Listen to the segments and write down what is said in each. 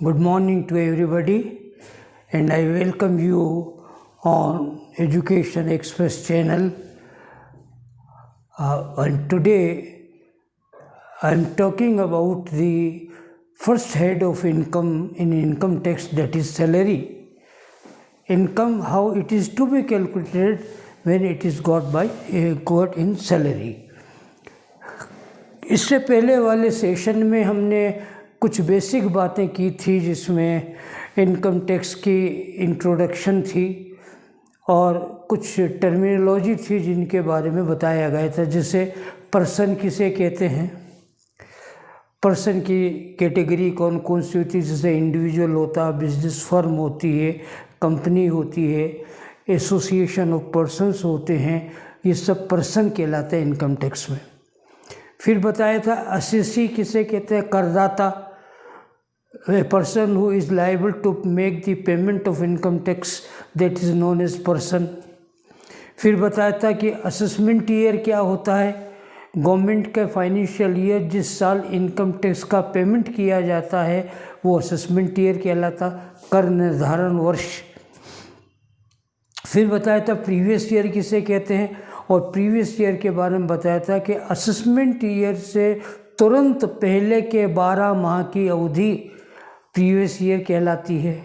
Good morning to everybody, and I welcome you on Education Express channel. And today I am talking about the first head of income in income tax, that is salary. Income, how it is to be calculated when it is got in salary. इससे पहले वाले session में हमने कुछ basic बातें की थी, जिसमें इनकम टैक्स की इंट्रोडक्शन थी और कुछ टर्मिनोलॉजी थी जिनके बारे में बताया गया था। जैसे पर्सन किसे कहते हैं, पर्सन की कैटेगरी कौन कौन सी होती है, जैसे इंडिविजुअल होता है, बिजनेस फर्म होती है, कंपनी होती है, एसोसिएशन ऑफ पर्सन्स होते हैं, ये सब पर्सन कहलाते हैं इनकम टैक्स में। फिर बताया था असेसी किसे कहते हैं, करदाता, a person who is liable to make the payment of income tax, that is known as person। फिर बताया था कि असेसमेंट ईयर क्या होता है, गवर्नमेंट का फाइनेंशियल ईयर जिस साल इनकम टैक्स का पेमेंट किया जाता है वो असेसमेंट ईयर कहलाता, कर निर्धारण वर्ष। फिर बताया था प्रीवियस ईयर किसे कहते हैं, और प्रीवियस ईयर के बारे में बताया था कि असेसमेंट ईयर से तुरंत पहले के 12 माह की अवधि प्रीवियस ईयर कहलाती है,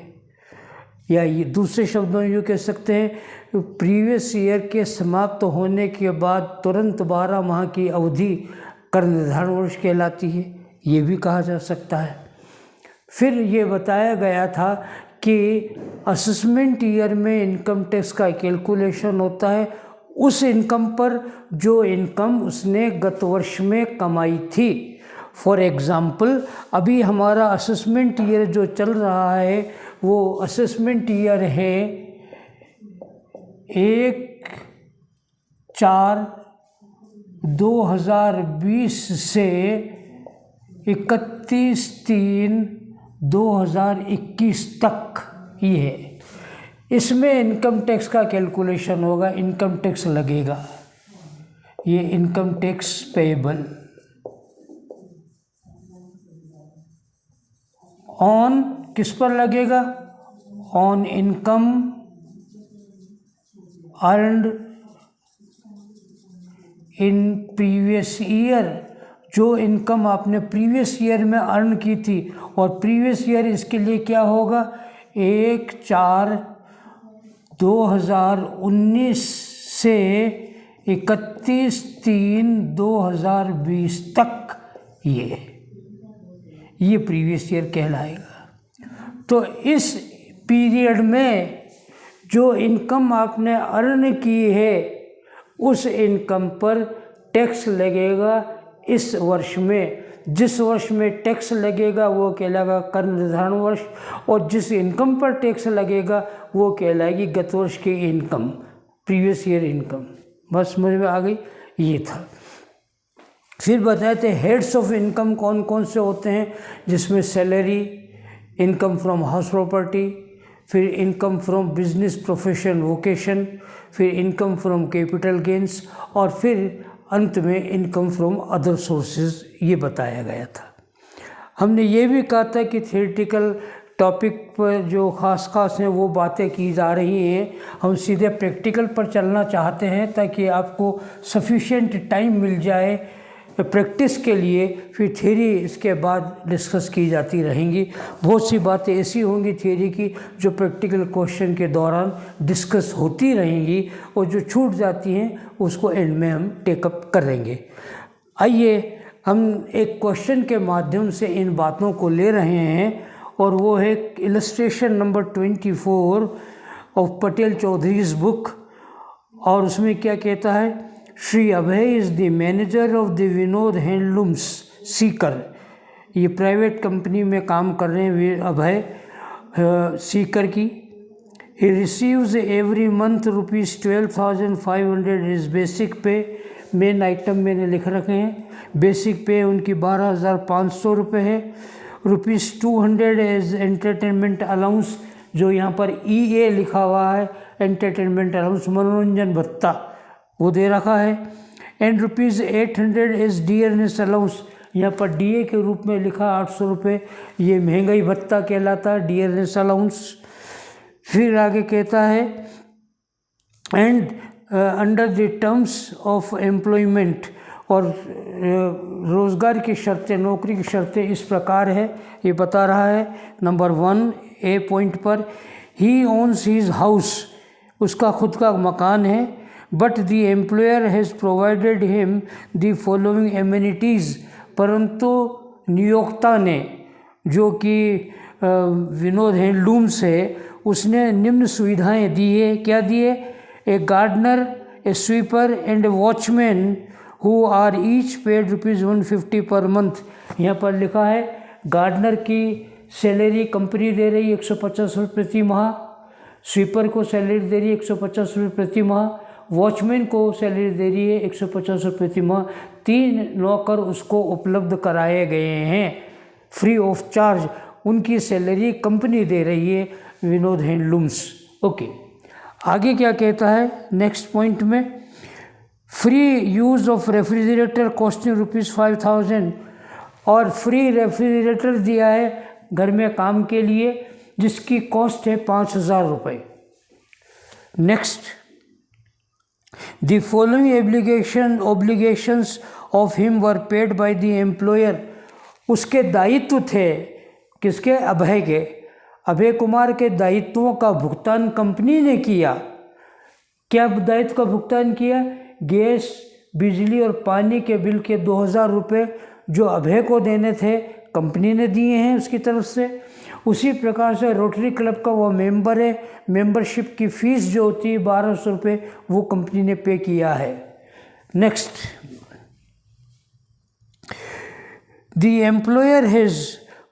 या ये दूसरे शब्दों में यूँ कह सकते हैं प्रीवियस ईयर के समाप्त होने के बाद तुरंत 12 माह की अवधि कर निर्धारण वर्ष कहलाती है, ये भी कहा जा सकता है। फिर ये बताया गया था कि असेसमेंट ईयर में इनकम टैक्स का कैलकुलेशन होता है उस इनकम पर जो इनकम उसने गत वर्ष में कमाई थी। फॉर एग्ज़ाम्पल, अभी हमारा असेसमेंट ईयर जो चल रहा है वो असेसमेंट ईयर है 1/4/2020 से 31/3/2021 तक ये है। इसमें इनकम टैक्स का कैलकुलेशन होगा, इनकम टैक्स लगेगा, ये इनकम टैक्स पेएबल ऑन किस पर लगेगा, on income earned in previous year, जो इनकम आपने प्रीवियस ईयर में अर्न की थी। और प्रीवियस ईयर इसके लिए क्या होगा, 1/4/2019 से 31/3/2020 तक ये प्रीवियस ईयर कहलाएगा। तो इस पीरियड में जो इनकम आपने अर्न की है उस इनकम पर टैक्स लगेगा इस वर्ष में। जिस वर्ष में टैक्स लगेगा वो कहलाएगा कर निर्धारण वर्ष, और जिस इनकम पर टैक्स लगेगा वो कहलाएगी गत वर्ष की इनकम, प्रीवियस ईयर इनकम। बस समझ में आ गई, ये था। फिर बताए थे हेड्स ऑफ इनकम कौन कौन से होते हैं, जिसमें salary, income from house property, फिर income from business profession vocation, फिर इनकम फ्रॉम कैपिटल गेंस, और फिर अंत में इनकम फ्रॉम अदर सोर्सेज, ये बताया गया था। हमने ये भी कहा था कि थियोरेटिकल टॉपिक पर जो खास हैं वो बातें की जा रही हैं, हम सीधे प्रैक्टिकल पर चलना चाहते हैं ताकि आपको सफिशिएंट टाइम मिल जाए प्रैक्टिस के लिए। फिर थ्योरी इसके बाद डिस्कस की जाती रहेंगी। बहुत सी बातें ऐसी होंगी थ्योरी की जो प्रैक्टिकल क्वेश्चन के दौरान डिस्कस होती रहेंगी, और जो छूट जाती हैं उसको एंड में हम टेकअप करेंगे। आइए हम एक क्वेश्चन के माध्यम से इन बातों को ले रहे हैं, और वो है illustration number 24 of Patel Chaudhary's book. और उसमें क्या कहता है, Shri Abhay is the manager of the Vinod handlooms Sikar. ये प्राइवेट कंपनी में काम कर रहे हैं अभय सीकर की। He receives every month ₹12,500 is basic पे। मेन आइटम मैंने लिख रखे हैं, बेसिक पे उनकी 12,500 रुपये है। ₹200 एज एंटरटेनमेंट अलाउंस, जो यहाँ पर EA लिखा हुआ है, एंटरटेनमेंट अलाउंस मनोरंजन भत्ता वो दे रखा है। एंड ₹800 एज डियरनेस अलाउंस, यहाँ पर डीए के रूप में लिखा 800 रुपये, ये महंगाई भत्ता कहलाता है, डियरनेस अलाउंस। फिर आगे कहता है and under the terms of employment, और रोज़गार की शर्तें, नौकरी की शर्तें इस प्रकार है, ये बता रहा है। नंबर 1 ए पॉइंट पर, ही ओन्स हिज हाउस, उसका खुद का मकान है, but the employer has provided him the following amenities, परंतु नियोक्ता ने, जो कि विनोद हैंडलूम्स है, उसने निम्न सुविधाएं दी है। क्या दिए? A gardener, a sweeper and a watchman who are each paid ₹150 per month. यहाँ पर लिखा है गार्डनर की सैलरी कंपनी दे रही है 150 रुपये प्रति माह, स्वीपर को सैलरी दे रही है 150 रुपये प्रति माह, वॉचमैन को सैलरी दे रही है 150 रुपये प्रति माह। 3 नौकर उसको उपलब्ध कराए गए हैं फ्री ऑफ चार्ज, उनकी सैलरी कंपनी दे रही है, विनोद हैंडलूम्स। ओके, आगे क्या कहता है नेक्स्ट पॉइंट में, free use of refrigerator costing ₹5000, और फ्री रेफ्रिजरेटर दिया है घर में काम के लिए, जिसकी कॉस्ट है 5000 रुपये। Next, the following obligations of him were paid by the employer, उसके दायित्व थे, किसके? अभय के। अभय कुमार के दायित्वों का भुगतान कंपनी ने किया। क्या दायित्व का भुगतान किया? गैस, बिजली और पानी के बिल के 2000 रुपये जो अभय को देने थे, कंपनी ने दिए हैं उसकी तरफ से। उसी प्रकार से रोटरी क्लब का वो मेंबर है, मेंबरशिप की फ़ीस जो होती है 1200 रुपये, वो कंपनी ने पे किया है। Next, the employer has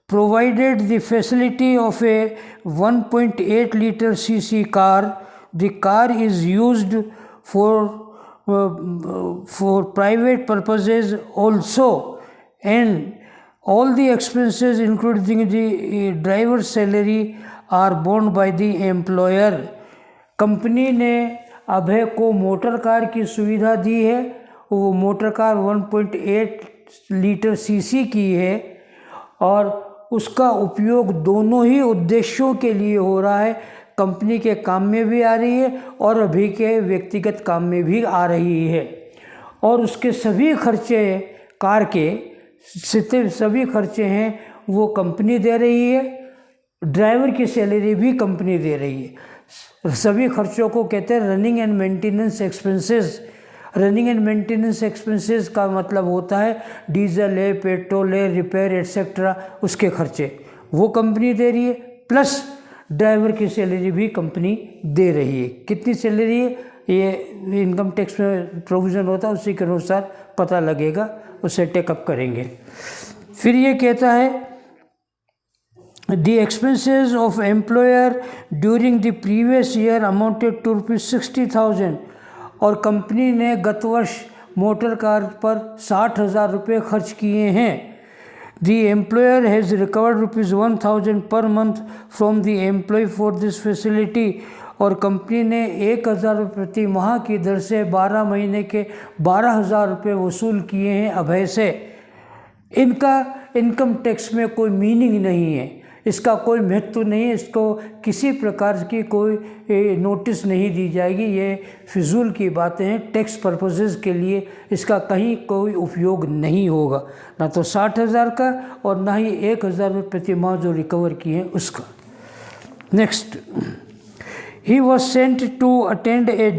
provided the facility of a 1.8 liter cc car. The car is used for private purposes also, and all the expenses including the driver's salary are borne by the employer. Company ने अभय को motor car की सुविधा दी है, वो motor car 1.8 litre CC की है, और उसका उपयोग दोनों ही उद्देश्यों के लिए हो रहा है, कंपनी के काम में भी आ रही है और अभी के व्यक्तिगत काम में भी आ रही है, और उसके सभी खर्चे, कार के सभी खर्चे हैं वो कंपनी दे रही है, ड्राइवर की सैलरी भी कंपनी दे रही है। सभी खर्चों को कहते हैं running and maintenance expenses. Running and maintenance expenses का मतलब होता है डीजल है, पेट्रोल है, रिपेयर एट्सेट्रा, उसके खर्चे वो कंपनी दे रही है, प्लस ड्राइवर की सैलरी भी कंपनी दे रही है। कितनी सैलरी है ये इनकम टैक्स में प्रोविज़न होता है, उसी के अनुसार पता लगेगा, उसे टेकअप करेंगे। फिर ये कहता है the expenses of employer during the previous year amounted to ₹60,000, और कंपनी ने गत वर्ष मोटर कार पर 60,000 रुपये खर्च किए हैं। The employer has recovered ₹1,000 per month from the employ for this facility, और कंपनी ने 1,000 रुपये प्रति माह की दर से 12 महीने के 12,000 रुपये वसूल किए हैं अभय से। इनका इनकम टैक्स में कोई मीनिंग नहीं है, इसका कोई महत्व नहीं है, इसको किसी प्रकार की कोई नोटिस नहीं दी जाएगी, ये फिजूल की बातें हैं, टैक्स पर्पसेस के लिए इसका कहीं कोई उपयोग नहीं होगा, ना तो 60,000 का और ना ही 1,000 रुपये प्रति माह जो रिकवर किए हैं उसका। Next, he was sent to attend a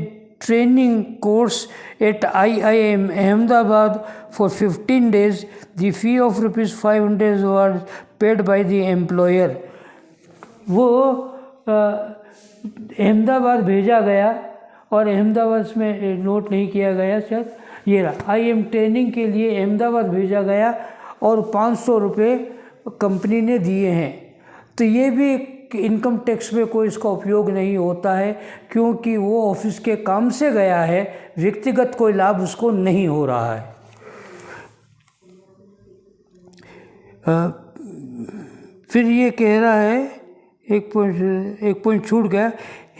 training course at IIM Ahmedabad for 15 days. The fee of ₹500 was paid by the employer. वो अहमदाबाद भेजा गया, और अहमदाबाद में नोट नहीं किया गया शायद, ये रहा IIM ट्रेनिंग के लिए अहमदाबाद भेजा गया और 500 रुपये कंपनी ने दिए हैं। तो ये भी इनकम टैक्स में कोई इसका उपयोग नहीं होता है, क्योंकि वो ऑफिस के काम से गया है, व्यक्तिगत कोई लाभ उसको नहीं हो रहा है। फिर ये कह रहा है, एक पॉइंट छूट गया,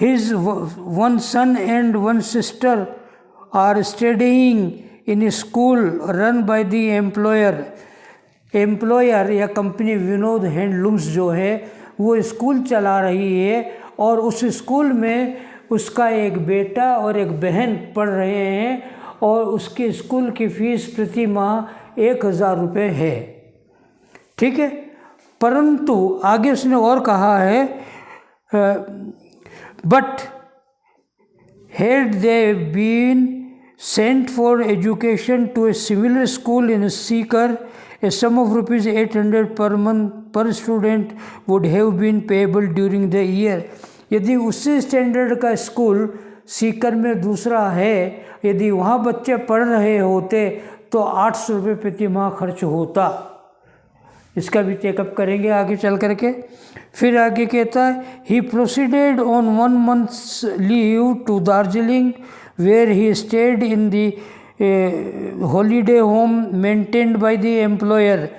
his 1 son and 1 sister are studying in a school run by the employer. Employer या कंपनी विनोद हैंडलूम्स जो है वो स्कूल चला रही है और उस स्कूल में उसका एक बेटा और एक बहन पढ़ रहे हैं और उसके स्कूल की फ़ीस प्रति माह 1,000 रुपये है। ठीक है, परंतु आगे उसने और कहा है, but had they been sent for education to a similar school in Sikar, a sum of rupees 800 per month per student would have been payable during the year. यदि उसी स्टैंडर्ड का स्कूल सीकर में दूसरा है, यदि वहाँ बच्चे पढ़ रहे होते तो 800 रुपये प्रति माह खर्च होता। इसका भी चेकअप करेंगे आगे चल करके। फिर आगे कहता है, he proceeded on 1 month's leave to Darjeeling where he stayed in the holiday home maintained by the employer.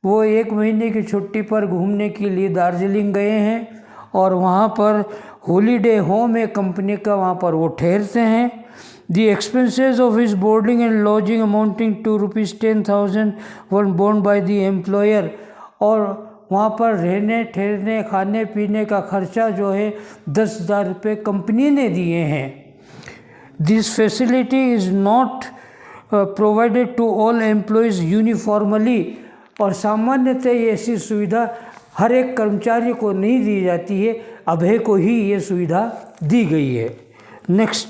वो 1 महीने की छुट्टी पर घूमने के लिए दार्जिलिंग गए हैं और वहाँ पर हॉलीडे होम है कंपनी का, वहाँ पर वो ठहरते हैं। The expenses of his boarding and lodging amounting to ₹10,000 were borne by the employer. और वहाँ पर रहने ठहरने खाने पीने का खर्चा जो है 10,000 रुपये कंपनी ने दिए हैं। This facility is not provided to all employees uniformly. और सामान्यतः ये ऐसी सुविधा हर एक कर्मचारी को नहीं दी जाती है, अभय को ही ये सुविधा दी गई है। Next,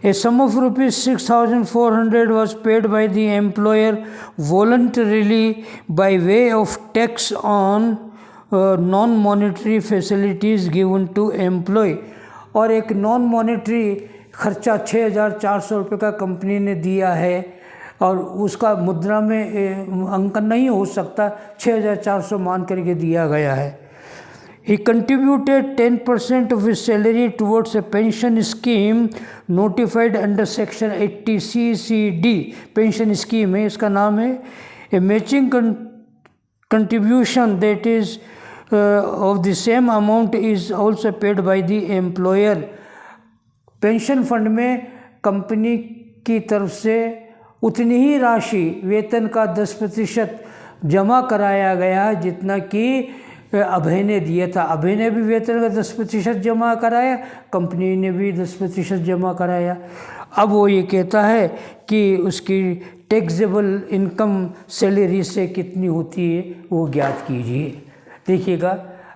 a sum of ₹6,400 was paid by the employer voluntarily by way of tax on non-monetary facilities given to employee. और एक नॉन मॉनेटरी खर्चा 6,400 रुपये का कंपनी ने दिया है और उसका मुद्रा में अंकन नहीं हो सकता, 6,400 मान करके दिया गया है। He contributed 10% of his salary towards a pension scheme notified under section 80 CCD. Pension scheme है, इसका नाम है। A matching contribution that is of the same amount is also paid by the employer. Pension fund में company की तरफ से उतनी ही राशि वेतन का 10% जमा कराया गया जितना कि अभय ने दिया था। अभय ने भी वेतन का 10% जमा कराया, कंपनी ने भी 10% जमा कराया। अब वो ये कहता है कि उसकी टैक्सेबल इनकम सैलरी से कितनी होती है वो ज्ञात कीजिए। देखिएगा,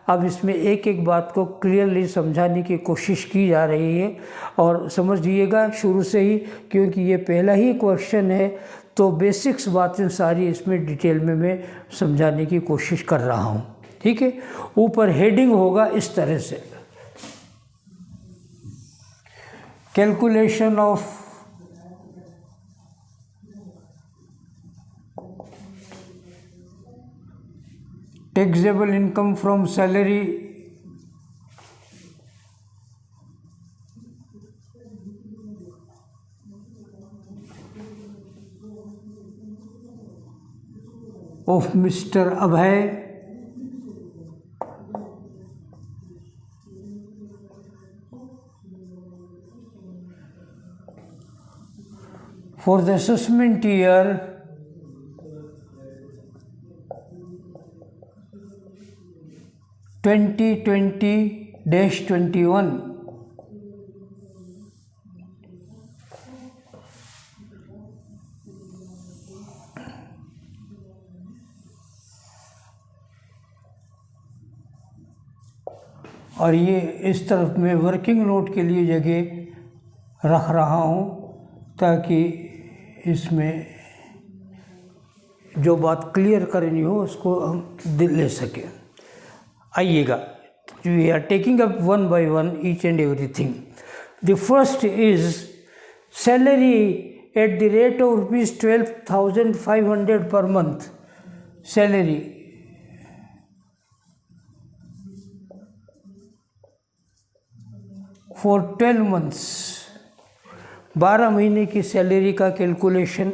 अब इसमें एक एक बात को क्लियरली समझाने की कोशिश की जा रही है और समझिएगा शुरू से ही, क्योंकि ये पहला ही क्वेश्चन है तो बेसिक्स बातें सारी इसमें डिटेल में मैं समझाने की कोशिश कर रहा हूँ। ठीक है, ऊपर हेडिंग होगा इस तरह से, calculation of taxable income from salary of Mr. Abhay for the assessment year 2020-21। और ये इस तरफ मैं वर्किंग नोट के लिए जगह रख रहा हूँ ताकि इसमें जो बात क्लियर करनी हो उसको हम ले सकें। आइएगा, we are taking up one by one each and everything. The first is salary at the rate of ₹12,500 per month. Salary for 12 months, 12 महीने की सैलरी का कैलकुलेशन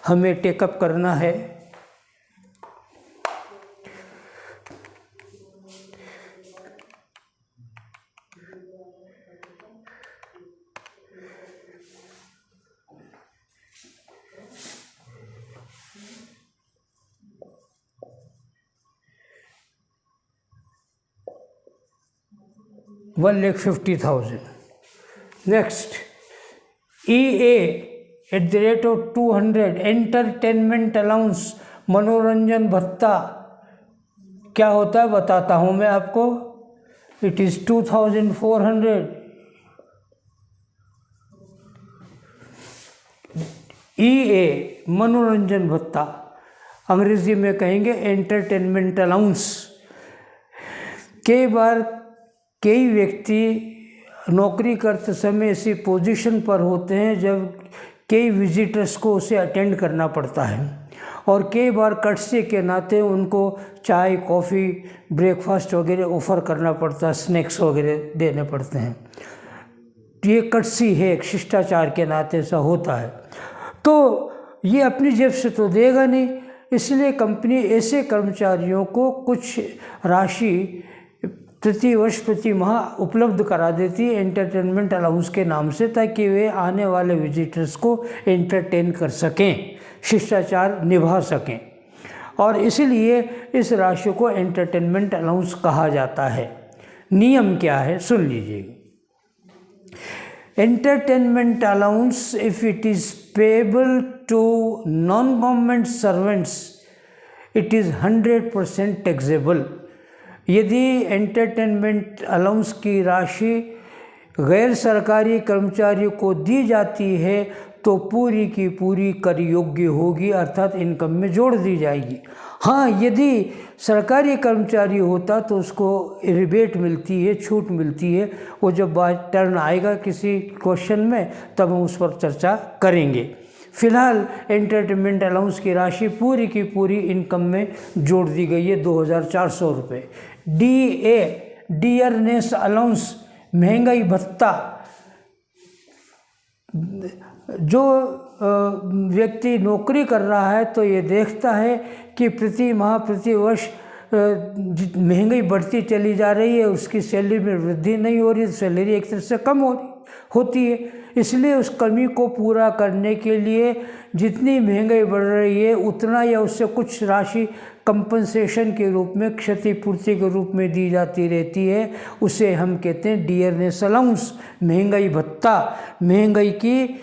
हमें टेकअप करना है। 1,50,000। नेक्स्ट EA@200 एंटरटेनमेंट अलाउंस, मनोरंजन भत्ता क्या होता है बताता हूँ मैं आपको। It is 2,400। EA मनोरंजन भत्ता, अंग्रेजी में कहेंगे एंटरटेनमेंट अलाउंस। कई बार कई व्यक्ति नौकरी करते समय ऐसी पोजीशन पर होते हैं जब कई विजिटर्स को उसे अटेंड करना पड़ता है, और कई बार कर्टसी के नाते उनको चाय, कॉफ़ी, ब्रेकफास्ट वगैरह ऑफ़र करना पड़ता है, स्नैक्स वगैरह देने पड़ते हैं। ये कर्टसी है, एक शिष्टाचार के नाते ऐसा होता है। तो ये अपनी जेब से तो देगा नहीं, इसलिए कंपनी ऐसे कर्मचारियों को कुछ राशि प्रति वर्ष, प्रति माह उपलब्ध करा देती है एंटरटेनमेंट अलाउंस के नाम से, ताकि वे आने वाले विजिटर्स को एंटरटेन कर सकें, शिष्टाचार निभा सकें, और इसलिए इस राशि को एंटरटेनमेंट अलाउंस कहा जाता है। नियम क्या है सुन लीजिएगा। Entertainment allowance if it is payable to non government servants it is 100% taxable. यदि एंटरटेनमेंट अलाउंस की राशि गैर सरकारी कर्मचारियों को दी जाती है तो पूरी की पूरी कर योग्य होगी, अर्थात इनकम में जोड़ दी जाएगी। हाँ, यदि सरकारी कर्मचारी होता तो उसको रिबेट मिलती है, छूट मिलती है। वो जब बात टर्न आएगा किसी क्वेश्चन में तब हम उस पर चर्चा करेंगे। फिलहाल एंटरटेनमेंट अलाउंस की राशि पूरी की पूरी इनकम में जोड़ दी गई है, 2,400 रुपये। DA डियरनेस अलाउंस, महंगाई भत्ता, जो व्यक्ति नौकरी कर रहा है तो ये देखता है कि प्रति माह, प्रति वर्ष महंगाई बढ़ती चली जा रही है, उसकी सैलरी में वृद्धि नहीं हो रही, सैलरी एक तरह से कम होती है। इसलिए उस कमी को पूरा करने के लिए जितनी महंगाई बढ़ रही है उतना या उससे कुछ राशि कंपनसेशन के रूप में, क्षतिपूर्ति के रूप में दी जाती रहती है। उसे हम कहते हैं डियरनेस अलाउंस, महंगाई भत्ता। महंगाई की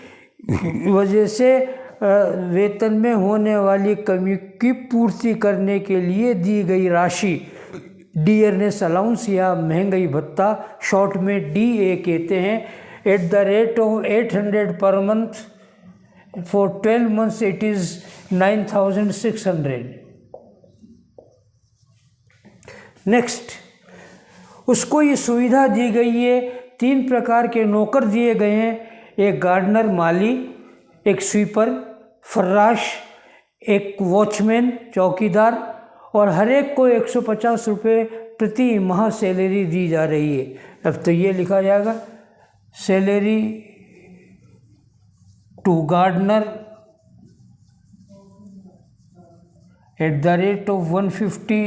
वजह से वेतन में होने वाली कमी की पूर्ति करने के लिए दी गई राशि डियरनेस अलाउंस या महंगाई भत्ता, शॉर्ट में DA कहते हैं। Eight the rate of 800 per month for 12 months it is 9,600। Next, उसको ये सुविधा दी गई है, 3 प्रकार के नौकर दिए गए हैं, एक गार्डनर माली, एक स्वीपर फर्राश, एक वॉचमैन चौकीदार, और हर एक को 150 रुपये प्रति माह सैलरी दी जा रही है। अब तो ये लिखा जाएगा salary to gardener at the rate of 150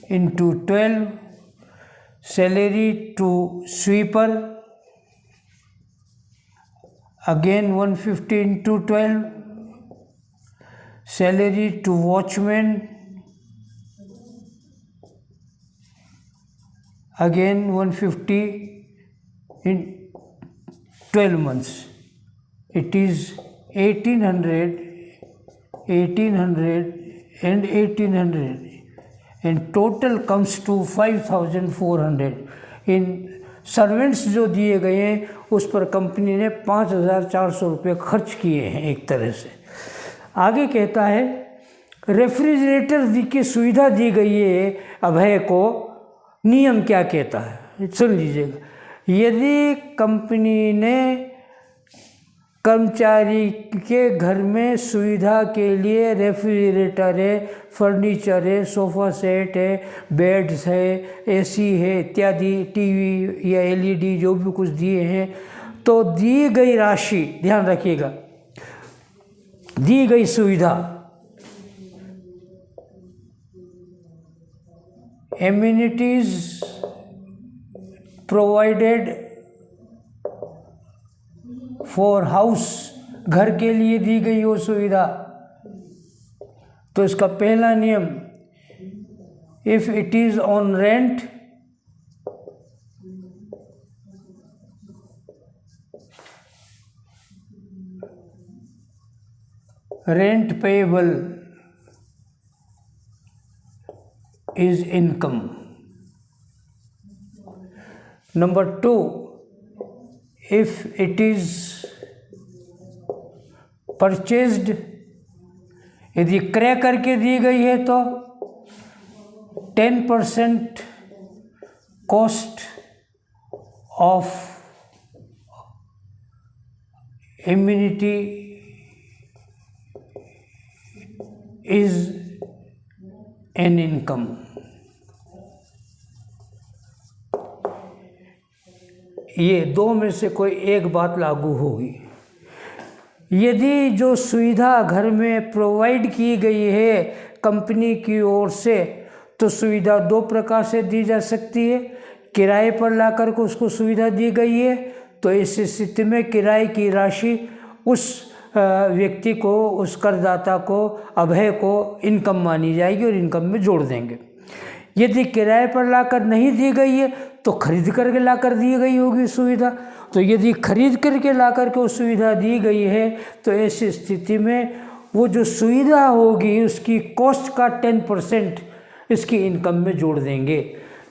into 12, salary to sweeper again 150 into 12, salary to watchman again 150 in 12 months. It is 1,800 and 1,800 and total comes to 5,400. In servants जो दिए गए हैं उस पर कंपनी ने 5,400 रुपये खर्च किए हैं एक तरह से। आगे कहता है रेफ्रिजरेटर की सुविधा दी गई है अभय को। नियम क्या कहता है सुन लीजिएगा। यदि कंपनी ने कर्मचारी के घर में सुविधा के लिए रेफ्रिजरेटर है, फर्नीचर है, सोफ़ा सेट है, बेड्स है, AC है इत्यादि, TV या LED जो भी कुछ दिए हैं, तो दी गई राशि, ध्यान रखिएगा, दी गई सुविधा एमिनिटीज प्रोवाइडेड फॉर हाउस, घर के लिए दी गई वो सुविधा। तो इसका पहला नियम, if it is on rent rent payable is income. Number 2, if it is purchased, यदि क्रय करके दी गई है तो 10% cost of immunity is an income. ये दो में से कोई एक बात लागू होगी। यदि जो सुविधा घर में प्रोवाइड की गई है कंपनी की ओर से, तो सुविधा दो प्रकार से दी जा सकती है। किराए पर लाकर के उसको सुविधा दी गई है तो इस स्थिति में किराए की राशि उस व्यक्ति को, उस करदाता को, अभय को इनकम मानी जाएगी और इनकम में जोड़ देंगे। यदि किराए पर लाकर नहीं दी गई है तो खरीद करके लाकर दी गई होगी सुविधा। तो यदि खरीद करके लाकर के वो सुविधा दी गई है तो ऐसी स्थिति में वो जो सुविधा होगी उसकी कॉस्ट का 10% इसकी इनकम में जोड़ देंगे।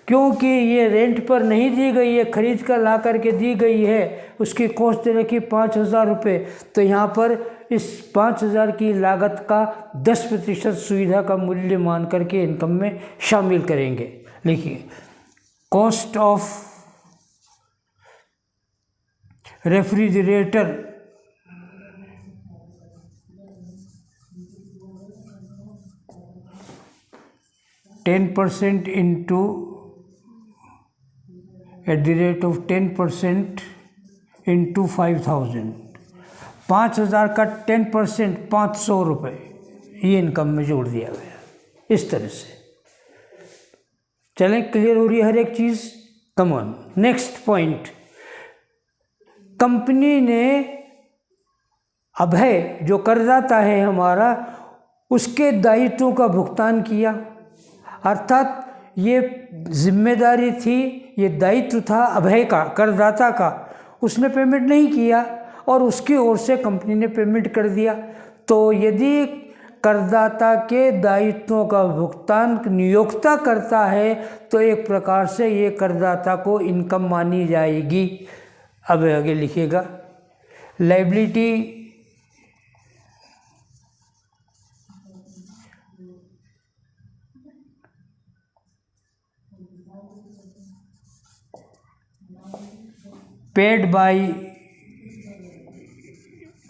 क्योंकि ये रेंट पर नहीं दी गई है, खरीद कर ला करके दी गई है, उसकी कॉस्ट दे रखी 5,000 रुपये, तो यहाँ पर इस 5,000 की लागत का 10% सुविधा का मूल्य मान करके इनकम में शामिल करेंगे। लिखिए, cost of refrigerator %10 into $10% into 5,000, 5,000 का 10% 500 रुपये, ये इनकम में जोड़ दिया गया। इस तरह से चलें, क्लियर हो रही है हर एक चीज़। Come on, next point. Company ने अभय जो करदाता है हमारा, उसके दायित्वों का भुगतान किया, अर्थात ये जिम्मेदारी थी, ये दायित्व था अभय का, करदाता का। उसने पेमेंट नहीं किया और उसकी ओर से कंपनी ने पेमेंट कर दिया। तो यदि करदाता के दायित्वों का भुगतान नियोक्ता करता है तो एक प्रकार से ये करदाता को इनकम मानी जाएगी। अब आगे लिखिएगा, liability paid by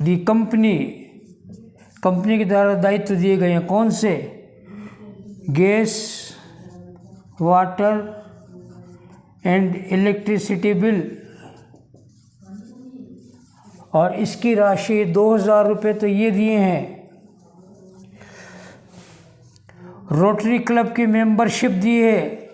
the company, company के द्वारा दायित्व दिए गए हैं। कौन से? Gas, water and electricity bill, और इसकी राशि 2,000 रुपये तो ये दिए हैं। रोटरी क्लब की मेंबरशिप दी है,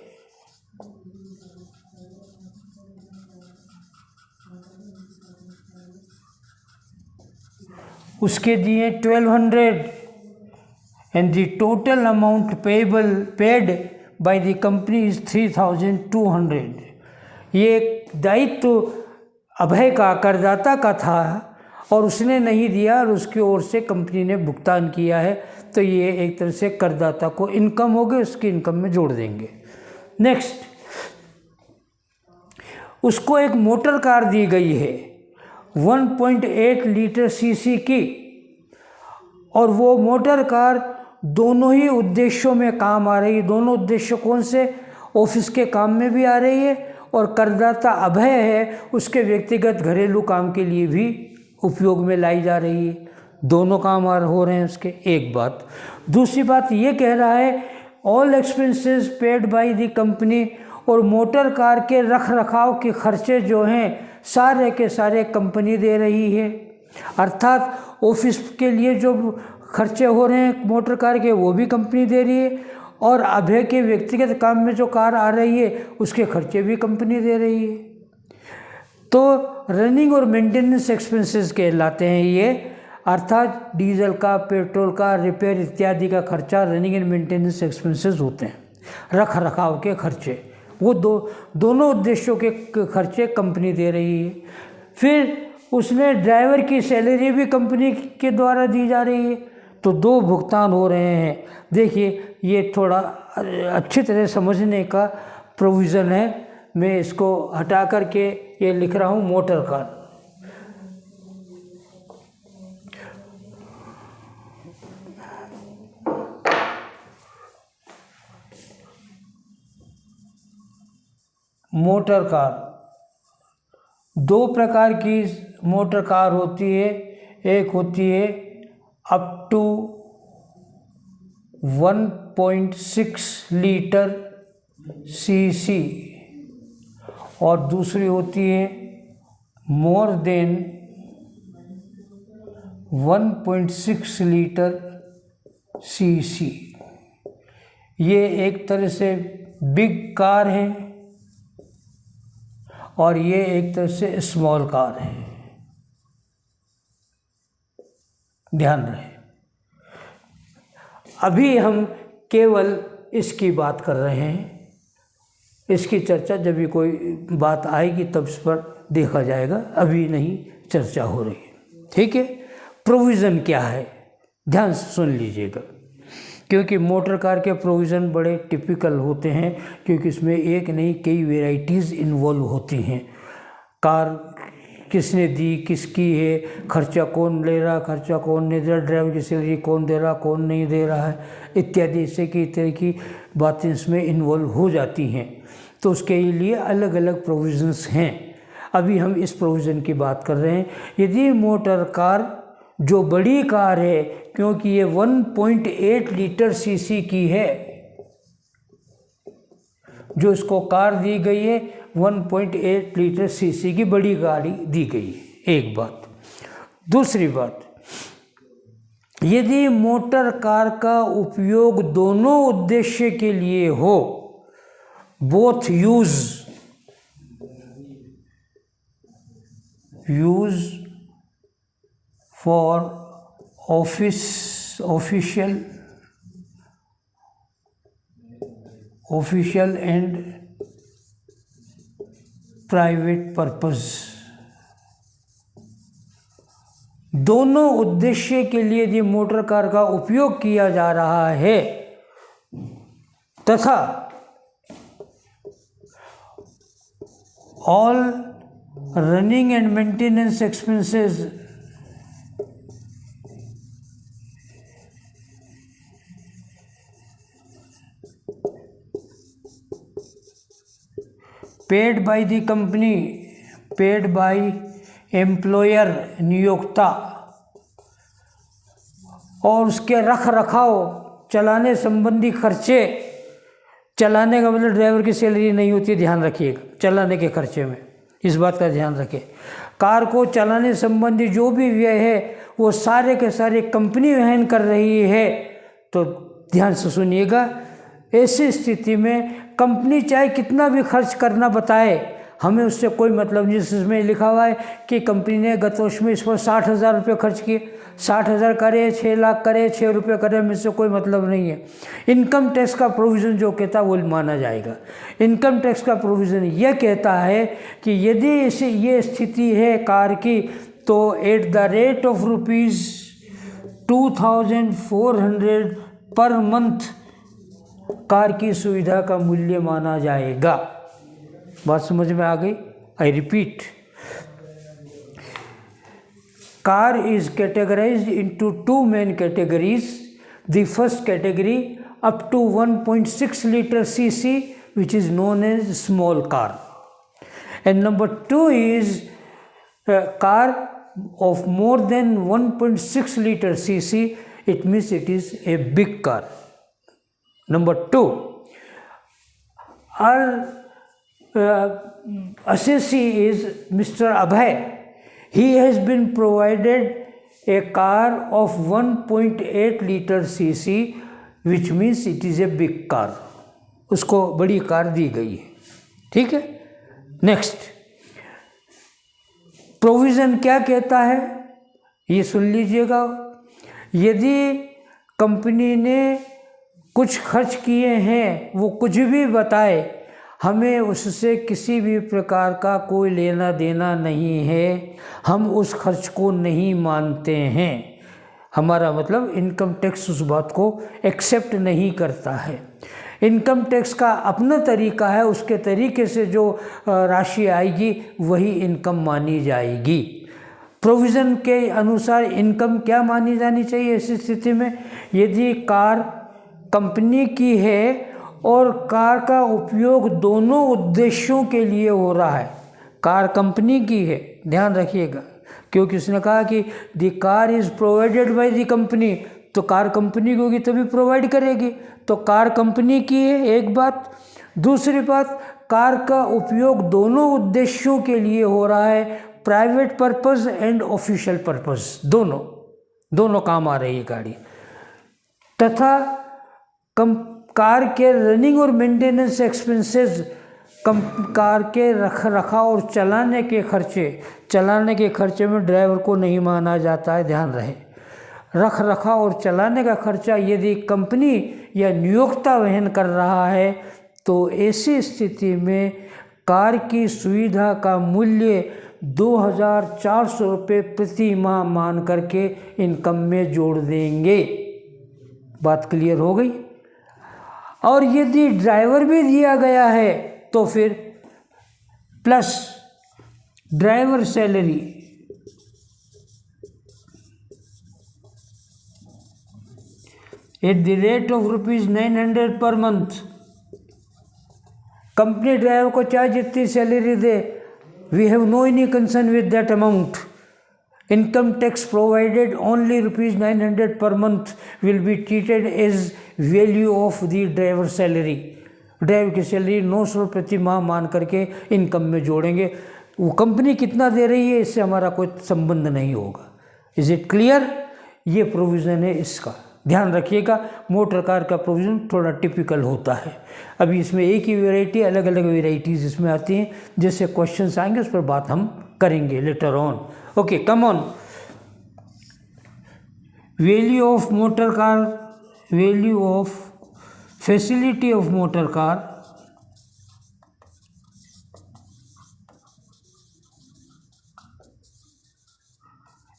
उसके दिए 1,200 and the total amount paid by the company is 3,200। ये दायित्व अभय का, करदाता का था और उसने नहीं दिया और उसकी ओर से कंपनी ने भुगतान किया है, तो ये एक तरह से करदाता को इनकम हो गई, उसकी इनकम में जोड़ देंगे। नेक्स्ट, उसको एक मोटर कार दी गई है 1.8 लीटर सीसी की, और वो मोटर कार दोनों ही उद्देश्यों में काम आ रही है। दोनों उद्देश्य कौन से? ऑफिस के काम में भी आ रही है और करदाता अभय है, उसके व्यक्तिगत घरेलू काम के लिए भी उपयोग में लाई जा रही है। दोनों काम हो रहे हैं उसके। एक बात। दूसरी बात ये कह रहा है all expenses paid by the company, और मोटर कार के रख रखाव के खर्चे जो हैं सारे के सारे कंपनी दे रही है। अर्थात ऑफिस के लिए जो खर्चे हो रहे हैं मोटर कार के, वो भी कंपनी दे रही है, और अभय के व्यक्तिगत काम में जो कार आ रही है उसके खर्चे भी कंपनी दे रही है। तो रनिंग और मेंटेनेंस एक्सपेंसेस कहलाते हैं ये, अर्थात डीजल का, पेट्रोल का, रिपेयर इत्यादि का खर्चा रनिंग एंड मेंटेनेंस एक्सपेंसेस होते हैं। रख रखाव के खर्चे, वो दोनों उद्देश्यों के खर्चे कंपनी दे रही है। फिर उसने ड्राइवर की सैलरी भी कंपनी के द्वारा दी जा रही है, तो 2 भुगतान हो रहे हैं। देखिए ये थोड़ा अच्छी तरह समझने का प्रोविज़न है। मैं इसको हटा करके ये लिख रहा हूँ मोटर कार। मोटर कार, 2 प्रकार की मोटर कार होती है। एक होती है अप टू 1.6 लीटर सीसी और दूसरी होती है मोर देन 1.6 लीटर सीसी। ये एक तरह से बिग कार है और ये एक तरह से स्मॉल कार है। ध्यान रहे, अभी हम केवल इसकी बात कर रहे हैं। इसकी चर्चा जब भी कोई बात आएगी तब इस पर देखा जाएगा, अभी नहीं चर्चा हो रही है। ठीक है, प्रोविज़न क्या है ध्यान से सुन लीजिएगा, क्योंकि मोटर कार के प्रोविज़न बड़े टिपिकल होते हैं, क्योंकि इसमें एक नहीं कई वेराइटीज़ इन्वॉल्व होती हैं। कार किसने दी, किसकी है, खर्चा कौन ले रहा, खर्चा कौन नहीं दे रहा, ड्राइवर की सैलरी कौन दे रहा, कौन नहीं दे रहा है, इत्यादि इससे कई तरह की बातें इसमें इन्वॉल्व हो जाती हैं। तो उसके लिए अलग अलग प्रोविज़न्स हैं। अभी हम इस प्रोविज़न की बात कर रहे हैं। यदि मोटर कार जो बड़ी कार है, क्योंकि ये 1.8 लीटर सीसी की है, जो इसको कार दी गई है 1.8 लीटर सीसी की बड़ी गाड़ी दी गई है, एक बात। दूसरी बात, यदि मोटर कार का उपयोग दोनों उद्देश्य के लिए हो, both use for official and private purpose, दोनों उद्देश्य के लिए यदि मोटर कार का उपयोग किया जा रहा है तथा all running and maintenance expenses paid by the company, paid by employer नियोक्ता, और उसके रख रखाव चलाने संबंधी खर्चे, चलाने का मतलब ड्राइवर की सैलरी नहीं होती, ध्यान रखिएगा, चलाने के खर्चे में इस बात का ध्यान रखें। कार को चलाने संबंधी जो भी व्यय है वो सारे के सारे कंपनी वहन कर रही है। तो ध्यान से सुनिएगा, ऐसी स्थिति में कंपनी चाहे कितना भी खर्च करना बताए, हमें उससे कोई मतलब नहीं। जिसमें लिखा हुआ है कि कंपनी ने गत वर्ष में इस पर 60,000 रुपये खर्च किए, 60,000 करे, 6 लाख करे, 6 रुपये करे, हमें इससे कोई मतलब नहीं है। इनकम टैक्स का प्रोविज़न जो कहता है वो माना जाएगा। इनकम टैक्स का प्रोविज़न यह कहता है कि यदि इसे ये स्थिति है कार की, तो eight the rate of ₹2,400 per month car की सुविधा का मूल्य माना जाएगा। बात समझ में आ गई? I repeat, car is categorised into 2 main categories. The first category up to 1.6 litre cc, which is known as small car, and number 2 is a car of more than 1.6 liter cc. It means it is a big car. Number 2, our assessee is Mr. Abhay. He has been provided a car of 1.8 liter cc, which means it is a big car. उसको बड़ी car दी गई है। ठीक है, next provision क्या कहता है ये सुन लीजिएगा। यदि कंपनी ने कुछ खर्च किए हैं, वो कुछ भी बताए, हमें उससे किसी भी प्रकार का कोई लेना देना नहीं है, हम उस खर्च को नहीं मानते हैं। हमारा मतलब इनकम टैक्स उस बात को एक्सेप्ट नहीं करता है। इनकम टैक्स का अपना तरीका है, उसके तरीके से जो राशि आएगी वही इनकम मानी जाएगी। प्रोविज़न के अनुसार इनकम क्या मानी जानी चाहिए ऐसी स्थिति में? यदि कार कंपनी की है और कार का उपयोग दोनों उद्देश्यों के लिए हो रहा है, कार कंपनी की है, ध्यान रखिएगा, क्योंकि उसने कहा कि the car is provided by the company, तो कार कंपनी की होगी तभी प्रोवाइड करेगी, तो कार कंपनी की है एक बात। दूसरी बात, कार का उपयोग दोनों उद्देश्यों के लिए हो रहा है, private purpose and official purpose, दोनों काम आ रही है गाड़ी। तथा कार के रनिंग और मेंटेनेंस एक्सपेंसेस, कार के रख रखाव और चलाने के खर्चे में ड्राइवर को नहीं माना जाता है, ध्यान रहे। रख रखाव और चलाने का खर्चा यदि कंपनी या नियोक्ता वहन कर रहा है तो ऐसी स्थिति में कार की सुविधा का मूल्य 2,400 रुपये प्रति माह मान करके इनकम में जोड़ देंगे। बात क्लियर हो गई? और यदि ड्राइवर भी दिया गया है तो फिर plus driver salary at the rate of ₹900 per month. Company driver को चाहे जितनी सैलरी दे, we have no any concern with that amount. Income tax provided only ₹900 per month will be treated as value of the driver salary. Driver की salary 900 प्रति माह मान करके income में जोड़ेंगे। वो कंपनी कितना दे रही है इससे हमारा कोई संबंध नहीं होगा। Is it clear? ये प्रोविज़न है इसका, ध्यान रखिएगा। मोटर कार का प्रोविज़न थोड़ा टिपिकल होता है। अभी इसमें एक ही वेराइटी, अलग अलग वेराइटीज़ इसमें आती हैं, जैसे क्वेश्चंस आएंगे उस पर बात हम करेंगे later on. Okay, come on. Value of motor car, value of facility of motor car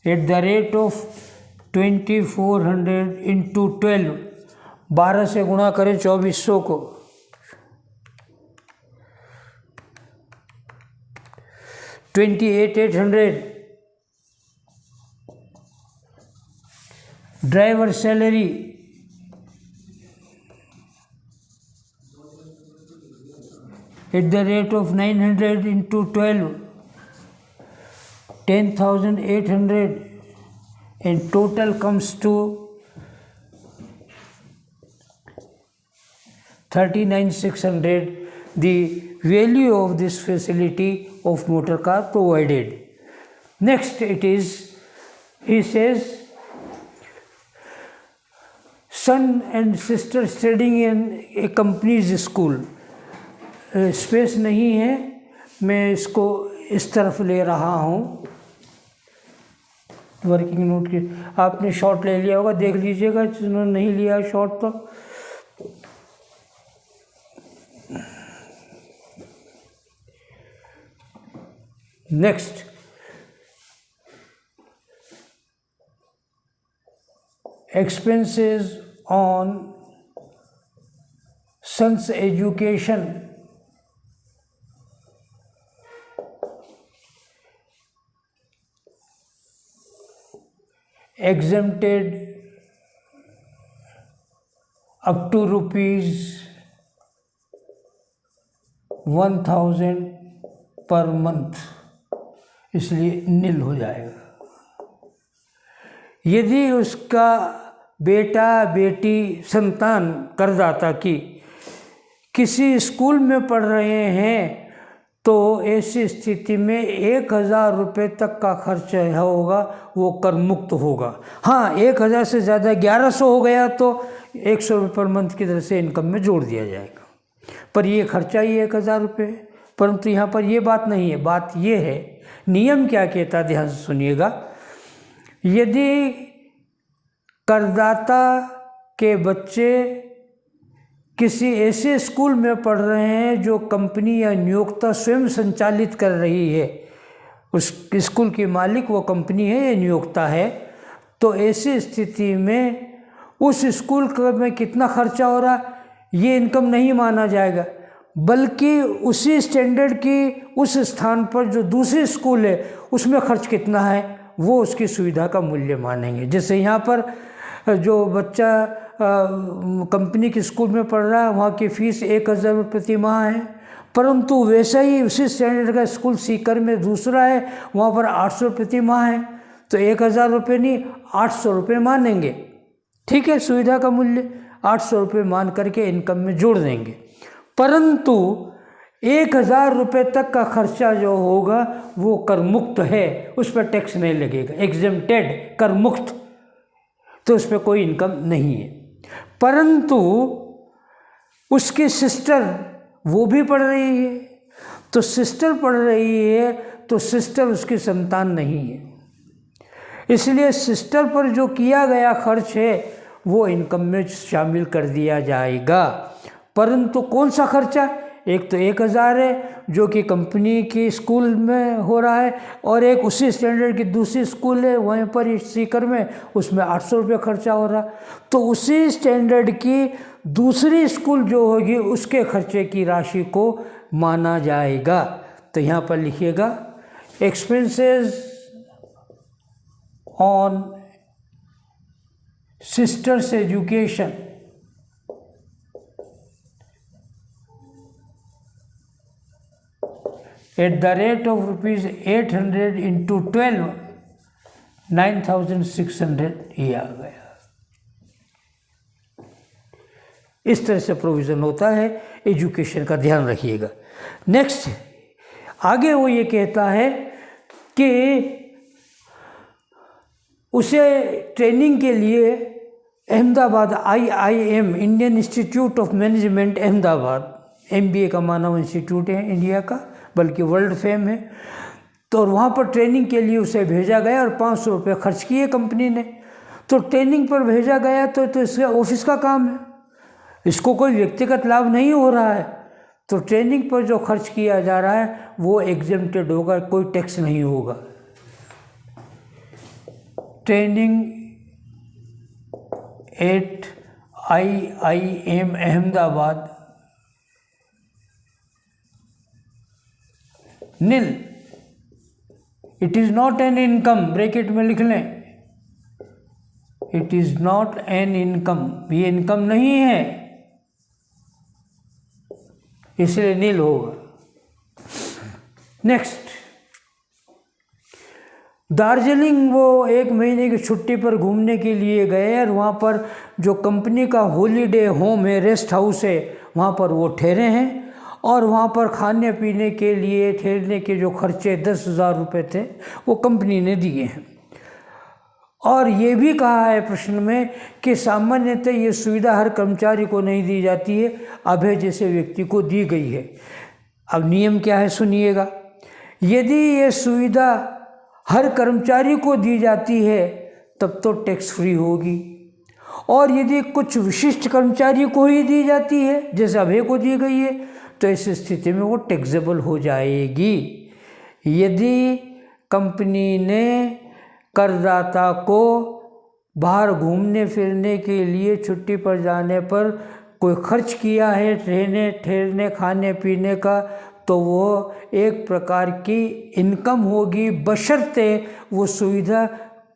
eight the rate of 2400 into 12, 12 से गुणा करें 2400 को, 28,800। Driver salary at the rate of 900 into 12, 10,800, and total comes to 39,600, the value of this facility of motor car provided. Next it is, he says, son and sister studying in a company's school. Space नहीं है, मैं इसको इस तरफ ले रहा हूँ। Working note की आपने शॉर्ट ले लिया होगा, देख लीजिएगा जिन्होंने नहीं लिया शॉर्ट तो। Next, expenses on sons education exempted up to ₹1,000 per month, इसलिए नील हो जाएगा। यदि उसका बेटा बेटी संतान करदाता की किसी स्कूल में पढ़ रहे हैं तो ऐसी स्थिति में 1,000 रुपये तक का खर्च होगा वो कर मुक्त होगा। हाँ, 1,000 से ज़्यादा 1,100 हो गया तो 100 रुपये पर मंथ की तरह से इनकम में जोड़ दिया जाएगा, पर ये खर्चा ही 1,000 रुपये। परंतु यहाँ पर ये बात नहीं है, बात ये है, नियम क्या कहता है, ध्यान से सुनिएगा। यदि करदाता के बच्चे किसी ऐसे स्कूल में पढ़ रहे हैं जो कंपनी या नियोक्ता स्वयं संचालित कर रही है, उस स्कूल की मालिक वो कंपनी है या नियोक्ता है, तो ऐसी स्थिति में उस स्कूल में कितना खर्चा हो रहा ये इनकम नहीं माना जाएगा, बल्कि उसी स्टैंडर्ड की उस स्थान पर जो दूसरी स्कूल है उसमें खर्च कितना है वो उसकी सुविधा का मूल्य मानेंगे। जैसे यहाँ पर जो बच्चा कंपनी के स्कूल में पढ़ रहा है वहाँ की फ़ीस 1000 रुपये प्रति माह है, परंतु वैसा ही उसी स्टैंडर्ड का स्कूल सीकर में दूसरा है, वहाँ पर 800 रुपये प्रति माह है, तो 1000 रुपये नहीं 800 रुपये मानेंगे। ठीक है, सुविधा का मूल्य 800 रुपये मान करके इनकम में जोड़ देंगे। परंतु 1000 रुपये तक का खर्चा जो होगा वो कर मुक्त है, उस पर टैक्स नहीं लगेगा, एग्जेम्प्टेड, कर मुक्त, तो उस पर कोई इनकम नहीं है। परंतु उसकी सिस्टर वो भी पढ़ रही है, तो सिस्टर पढ़ रही है तो सिस्टर उसकी संतान नहीं है, इसलिए सिस्टर पर जो किया गया खर्च है वो इनकम में शामिल कर दिया जाएगा। परंतु कौन सा खर्चा, एक तो 1000 है जो कि कंपनी की स्कूल में हो रहा है, और एक उसी स्टैंडर्ड की दूसरी स्कूल है वहीं पर सीकर में, उसमें 800 रुपये खर्चा हो रहा, तो उसी स्टैंडर्ड की दूसरी स्कूल जो होगी उसके खर्चे की राशि को माना जाएगा। तो यहाँ पर लिखिएगा expenses on sisters education at the rate of rupees 800 into 12, 9600 ये आ गया। इस तरह से प्रोविज़न होता है, एजुकेशन का ध्यान रखिएगा। नेक्स्ट आगे वो ये कहता है कि उसे ट्रेनिंग के लिए Ahmedabad IIM Indian institute of management Ahmedabad, MBA का मानव इंस्टीट्यूट है इंडिया का, बल्कि वर्ल्ड फेम है, तो वहाँ पर ट्रेनिंग के लिए उसे भेजा गया और 500 रुपये खर्च किए कंपनी ने। तो ट्रेनिंग पर भेजा गया तो इसका ऑफिस का काम है, इसको कोई व्यक्तिगत लाभ नहीं हो रहा है, तो ट्रेनिंग पर जो खर्च किया जा रहा है वो एग्जेम्प्टेड होगा, कोई टैक्स नहीं होगा। Training at IIM Ahmedabad nil, it is not an income, bracket में लिख लें, it is not an income, ये इनकम नहीं है, इसलिए नील होगा। नेक्स्ट, दार्जिलिंग वो 1 महीने की छुट्टी पर घूमने के लिए गए और वहाँ पर जो कंपनी का हॉलीडे होम है, रेस्ट हाउस है, वहाँ पर वो ठहरे हैं, और वहाँ पर खाने पीने के लिए ठहरने के जो खर्चे 10,000 रुपये थे वो कंपनी ने दिए हैं। और ये भी कहा है प्रश्न में कि सामान्यतः ये सुविधा हर कर्मचारी को नहीं दी जाती है, अभय जैसे व्यक्ति को दी गई है। अब नियम क्या है सुनिएगा, यदि ये सुविधा हर कर्मचारी को दी जाती है तब तो टैक्स फ्री होगी, और यदि कुछ विशिष्ट कर्मचारी को ही दी जाती है जैसे अभय को दी गई है तो इस स्थिति में वो टैक्सेबल हो जाएगी। यदि कंपनी ने करदाता को बाहर घूमने फिरने के लिए छुट्टी पर जाने पर कोई खर्च किया है ठहरने खाने पीने का, तो वो एक प्रकार की इनकम होगी, बशर्ते वो सुविधा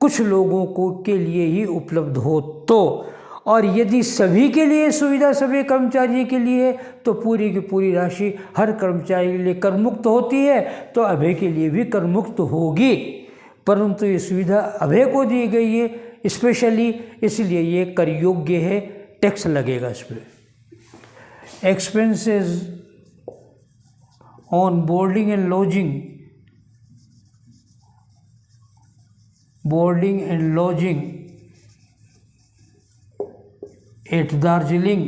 कुछ लोगों को के लिए ही उपलब्ध हो तो। और यदि सभी के लिए सुविधा सभी कर्मचारी के लिए तो पूरी की पूरी राशि हर कर्मचारी के लिए कर मुक्त होती है, तो अभय के लिए भी कर मुक्त होगी। परंतु ये सुविधा अभय को दी गई है स्पेशली, इसलिए ये कर योग्य है, टैक्स लगेगा इस पर। Expenses on boarding and lodging at Darjeeling,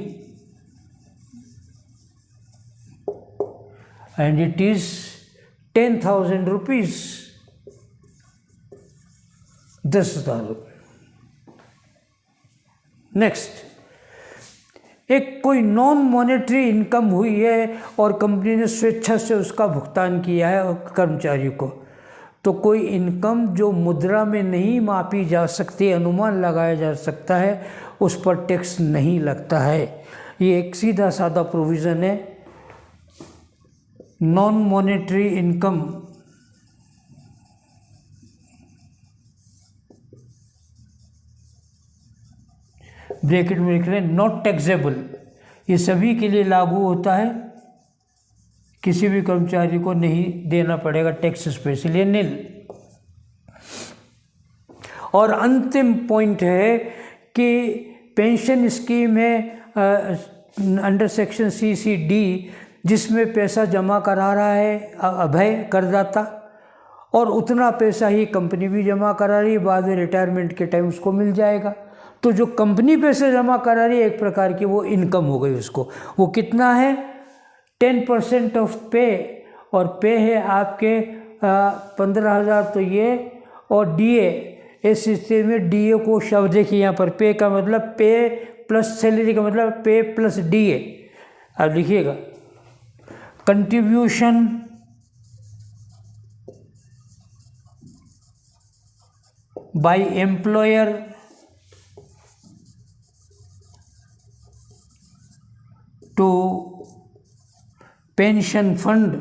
and it is 10,000 rupees, 10,000 रुपये। नेक्स्ट, एक कोई नॉन मॉनेटरी इनकम हुई है और कंपनी ने स्वेच्छा से उसका भुगतान किया है कर्मचारी को, तो कोई इनकम जो मुद्रा में नहीं मापी जा सकती, अनुमान लगाया जा सकता है, उस पर टैक्स नहीं लगता है। ये एक सीधा साधा प्रोविज़न है। नॉन मॉनेटरी इनकम ब्रैकेट में लिख रहे हैं नॉट टैक्सेबल, ये सभी के लिए लागू होता है, किसी भी कर्मचारी को नहीं देना पड़ेगा टैक्स, स्पेशली नील। और अंतिम पॉइंट है कि पेंशन स्कीम है अंडर सेक्शन CCD, जिसमें पैसा जमा करा रहा है अभय करदाता, और उतना पैसा ही कंपनी भी जमा करा रही है, बाद में रिटायरमेंट के टाइम उसको मिल जाएगा। तो जो कंपनी पैसे जमा करा रही है एक प्रकार की वो इनकम हो गई उसको। वो कितना है? 10% ऑफ पे, और पे है आपके 15,000, तो ये, और DA, इस स्थिति में DA को शब्द देखिए यहाँ पर, पे का मतलब पे प्लस सैलरी का मतलब पे प्लस DA। अब लिखिएगा contribution by employer to pension fund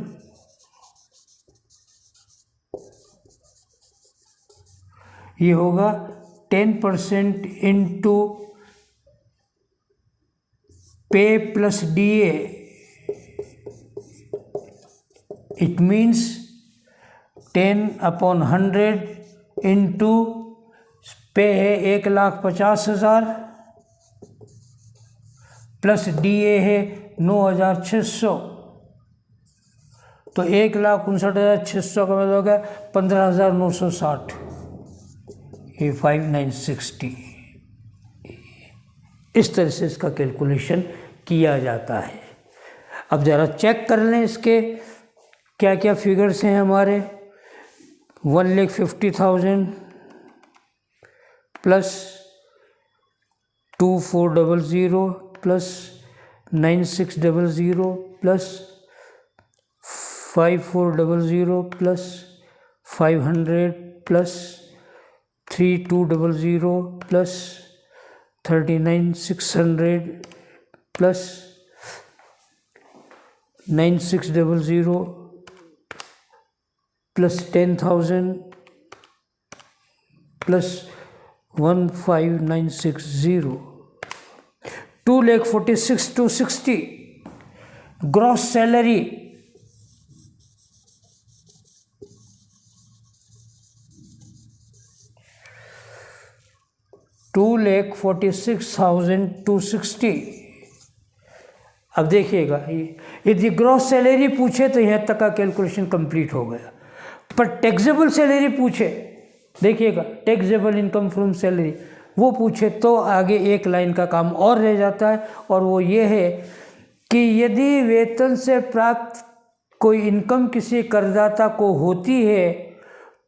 ये होगा 10% into pay plus DA, it means 10/100 into pay है 1,50,000 प्लस DA है 9,600, तो 1,59,600 का मतलब हो गया 15,960, ये 5960। इस तरह से इसका कैलकुलेशन किया जाता है। अब ज़रा चेक कर लें इसके क्या क्या फिगर्स हैं हमारे। 1,50,000 plus 2,400 plus 9,600 plus 5,400 plus 500 plus 3,200 plus 39,600 plus 9,600 plus 10,000 plus 15,960, 2,46,260 gross salary. $2,46,260। अब देखिएगा, यदि ग्रॉस सैलरी पूछे तो यहाँ तक का कैलकुलेशन कंप्लीट हो गया, पर टैक्सेबल सैलरी पूछे, देखिएगा टैक्सेबल इनकम फ्रॉम सैलरी वो पूछे तो आगे एक लाइन का काम और रह जाता है, और वो ये है कि यदि वेतन से प्राप्त कोई इनकम किसी करदाता को होती है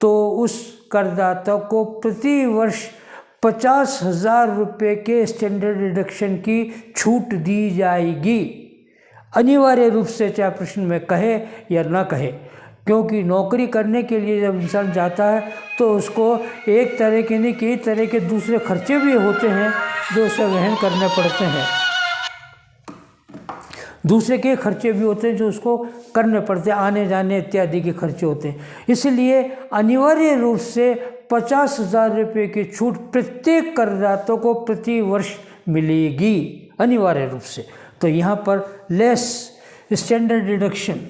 तो उस करदाता को प्रति वर्ष 50,000 रुपये के स्टैंडर्ड डिडक्शन की छूट दी जाएगी, अनिवार्य रूप से, चाहे प्रश्न में कहे या ना कहे। क्योंकि नौकरी करने के लिए जब इंसान जाता है तो उसको एक तरह के नहीं कई तरह के दूसरे खर्चे भी होते हैं जो उसे वहन करने पड़ते हैं, दूसरे के खर्चे भी होते हैं जो उसको करने पड़ते हैं, आने जाने इत्यादि के खर्चे होते हैं। इसलिए अनिवार्य रूप से 50,000 रुपये की छूट प्रत्येक करदाता को प्रति वर्ष मिलेगी अनिवार्य रूप से। तो यहाँ पर लेस स्टैंडर्ड डिडक्शन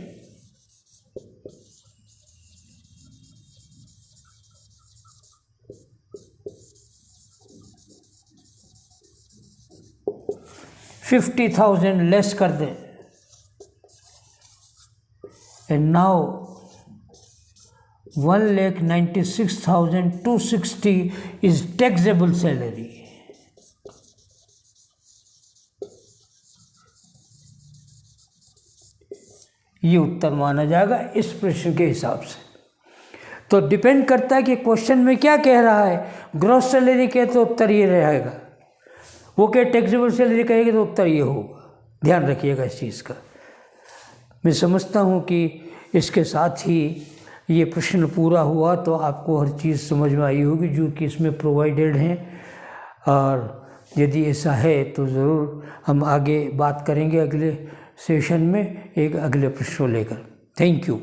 $50,000 लेस कर दें, and now 1,96,260 is taxable salary. ये उत्तर माना जाएगा इस प्रश्न के हिसाब से। तो डिपेंड करता है कि क्वेश्चन में क्या कह रहा है। ग्रॉस सैलरी के तो उत्तर ये रहेगा, वो क्या टैक्सेबल सैलरी कहेगी तो उत्तर ये होगा। ध्यान रखिएगा इस चीज़ का। मैं समझता हूँ कि इसके साथ ही ये प्रश्न पूरा हुआ तो आपको हर चीज़ समझ में आई होगी जो कि इसमें प्रोवाइडेड हैं। और यदि ऐसा है तो ज़रूर हम आगे बात करेंगे अगले सेशन में एक अगले प्रश्न लेकर। Thank you.